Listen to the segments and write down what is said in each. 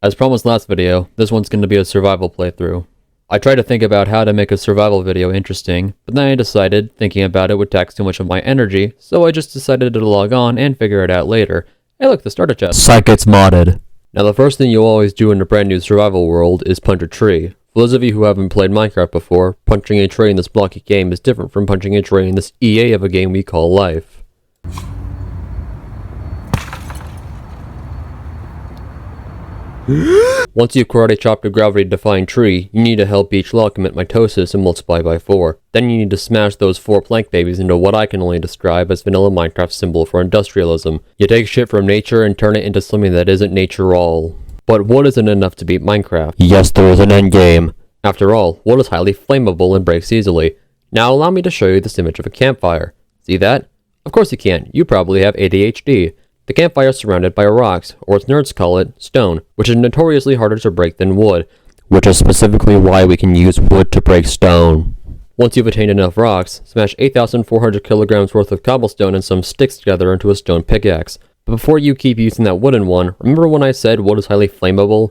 As promised last video, this one's going to be a survival playthrough. I tried to think about how to make a survival video interesting, but then I decided thinking about it would tax too much of my energy, so I just decided to log on and figure it out later. Hey look, the starter chest. Psych, it's modded. Now the first thing you'll always do in a brand new survival world is punch a tree. For those of you who haven't played Minecraft before, punching a tree in this blocky game is different from punching a tree in this EA of a game we call life. Once you've karate chopped a gravity-defying tree, you need to help each log commit mitosis and multiply by 4. Then you need to smash those 4 plank babies into what I can only describe as vanilla Minecraft's symbol for industrialism. You take shit from nature and turn it into something that isn't nature all. But wood isn't enough to beat Minecraft. Yes, there is an endgame. After all, wood is highly flammable and breaks easily. Now allow me to show you this image of a campfire. See that? Of course you can. You probably have ADHD. The campfire is surrounded by rocks, or as nerds call it, stone, which is notoriously harder to break than wood. Which is specifically why we can use wood to break stone. Once you've attained enough rocks, smash 8,400 kilograms worth of cobblestone and some sticks together into a stone pickaxe. But before you keep using that wooden one, remember when I said wood is highly flammable?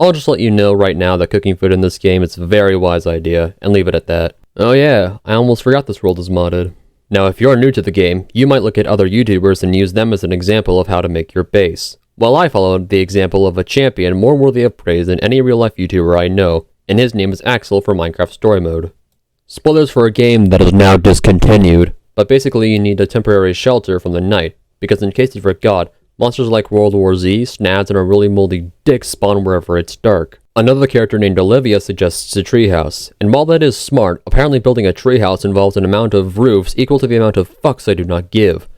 I'll just let you know right now that cooking food in this game is a very wise idea, and leave it at that. Oh yeah, I almost forgot this world is modded. Now if you're new to the game, you might look at other YouTubers and use them as an example of how to make your base. Well, I followed the example of a champion more worthy of praise than any real-life YouTuber I know, and his name is Axel for Minecraft Story Mode. Spoilers for a game that is now discontinued, but basically you need a temporary shelter from the night, because in case you forgot, monsters like World War Z, snads, and a really moldy dick spawn wherever it's dark. Another character named Olivia suggests a treehouse, and while that is smart, apparently building a treehouse involves an amount of roofs equal to the amount of fucks I do not give.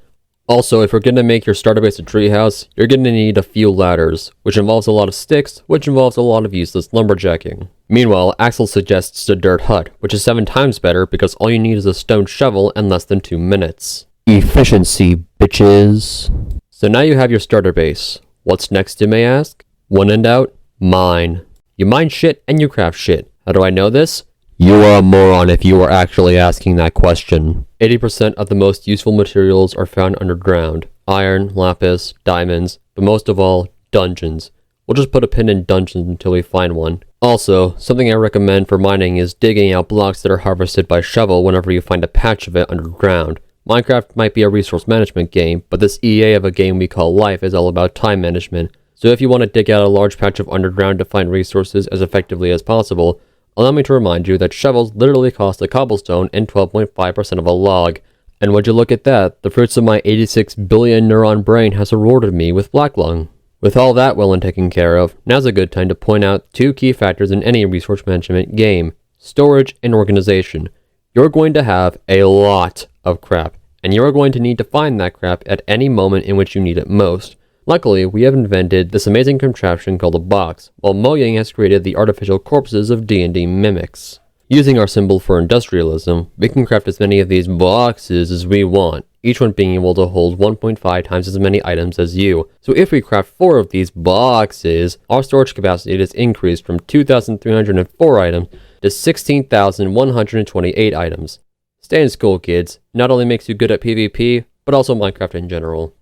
Also, if you're gonna make your starter base a treehouse, you're gonna need a few ladders, which involves a lot of sticks, which involves a lot of useless lumberjacking. Meanwhile, Axel suggests a dirt hut, which is 7 times better because all you need is a stone shovel in less than 2 minutes. Efficiency, bitches. So now you have your starter base. What's next, you may ask? When in doubt, mine. You mine shit and you craft shit. How do I know this? You are a moron if you are actually asking that question. 80% of the most useful materials are found underground. Iron, lapis, diamonds, but most of all, dungeons. We'll just put a pin in dungeons until we find one. Also, something I recommend for mining is digging out blocks that are harvested by shovel whenever you find a patch of it underground. Minecraft might be a resource management game, but this EA of a game we call life is all about time management. So if you want to dig out a large patch of underground to find resources as effectively as possible, allow me to remind you that shovels literally cost a cobblestone and 12.5% of a log. And would you look at that, the fruits of my 86 billion neuron brain has rewarded me with black lung. With all that well and taken care of, now's a good time to point out 2 key factors in any resource management game: storage and organization. You're going to have a lot of crap, and you're going to need to find that crap at any moment in which you need it most. Luckily, we have invented this amazing contraption called a box, while Mojang has created the artificial corpses of D&D mimics. Using our symbol for industrialism, we can craft as many of these boxes as we want, each one being able to hold 1.5 times as many items as you. So if we craft 4 of these boxes, our storage capacity is increased from 2,304 items to 16,128 items. Stay in school, kids. Not only makes you good at PvP, but also Minecraft in general.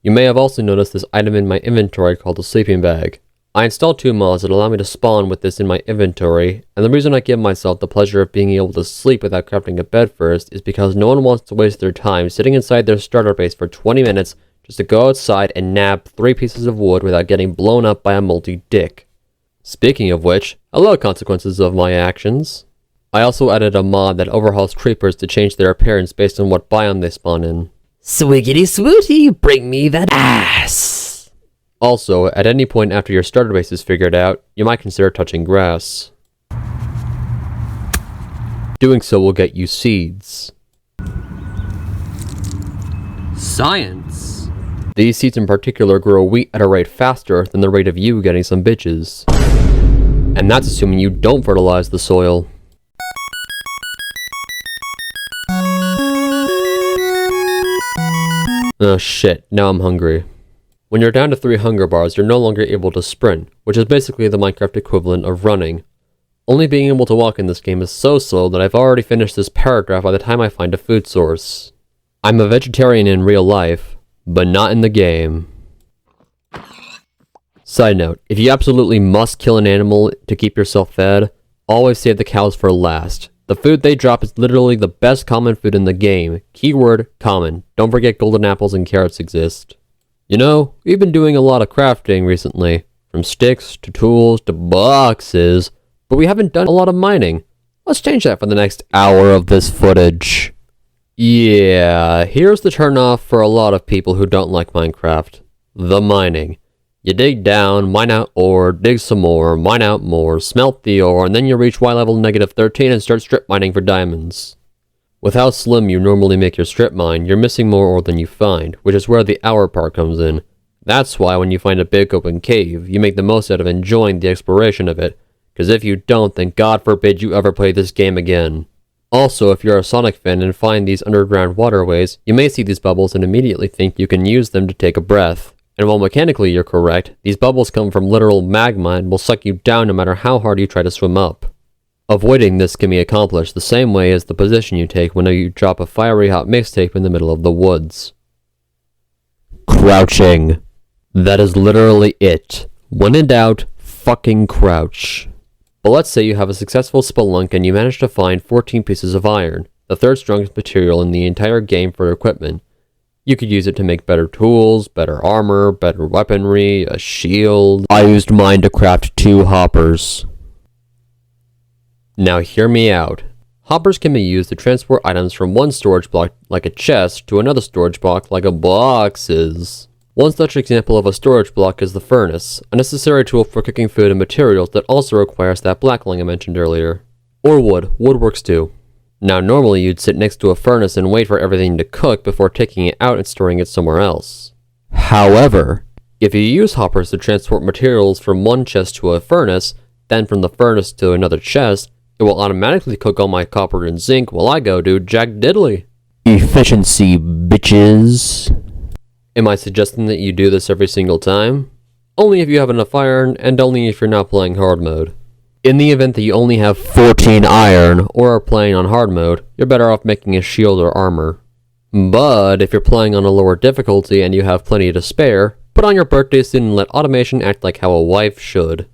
You may have also noticed this item in my inventory called a sleeping bag. I installed 2 mods that allow me to spawn with this in my inventory, and the reason I give myself the pleasure of being able to sleep without crafting a bed first is because no one wants to waste their time sitting inside their starter base for 20 minutes just to go outside and nab 3 pieces of wood without getting blown up by a multi-dick. Speaking of which, hello consequences of my actions. I also added a mod that overhauls creepers to change their appearance based on what biome they spawn in. Swiggity swooty, bring me that ass! Also, at any point after your starter base is figured out, you might consider touching grass. Doing so will get you seeds. Science! These seeds in particular grow wheat at a rate faster than the rate of you getting some bitches. And that's assuming you don't fertilize the soil. Oh shit, now I'm hungry. When you're down to 3 hunger bars, you're no longer able to sprint, which is basically the Minecraft equivalent of running. Only being able to walk in this game is so slow that I've already finished this paragraph by the time I find a food source. I'm a vegetarian in real life, but not in the game. Side note, if you absolutely must kill an animal to keep yourself fed, always save the cows for last. The food they drop is literally the best common food in the game. Keyword, common. Don't forget golden apples and carrots exist. You know, we've been doing a lot of crafting recently. From sticks, to tools, to boxes. But we haven't done a lot of mining. Let's change that for the next hour of this footage. Yeah, here's the turnoff for a lot of people who don't like Minecraft. The mining. You dig down, mine out ore, dig some more, mine out more, smelt the ore, and then you reach Y level -13 and start strip mining for diamonds. With how slim you normally make your strip mine, you're missing more ore than you find, which is where the hour part comes in. That's why when you find a big open cave, you make the most out of enjoying the exploration of it, because if you don't, then God forbid you ever play this game again. Also, if you're a Sonic fan and find these underground waterways, you may see these bubbles and immediately think you can use them to take a breath. And while mechanically you're correct, these bubbles come from literal magma and will suck you down no matter how hard you try to swim up. Avoiding this can be accomplished the same way as the position you take when you drop a fiery hot mixtape in the middle of the woods. Crouching. That is literally it. When in doubt, fucking crouch. But let's say you have a successful spelunk and you manage to find 14 pieces of iron, the third strongest material in the entire game for equipment. You could use it to make better tools, better armor, better weaponry, a shield. I used mine to craft 2 hoppers. Now hear me out. Hoppers can be used to transport items from one storage block like a chest to another storage block like a box is. One such example of a storage block is the furnace, a necessary tool for cooking food and materials that also requires that blackling I mentioned earlier. Or wood. Wood works too. Now normally you'd sit next to a furnace and wait for everything to cook before taking it out and storing it somewhere else. However, if you use hoppers to transport materials from one chest to a furnace, then from the furnace to another chest, it will automatically cook all my copper and zinc while I go do jack diddly. efficiency, bitches. Am I suggesting that you do this every single time? Only if you have enough iron, and only if you're not playing hard mode. In the event that you only have 14 iron, or are playing on hard mode, you're better off making a shield or armor. But if you're playing on a lower difficulty and you have plenty to spare, put on your birthday suit and let automation act like how a wife should.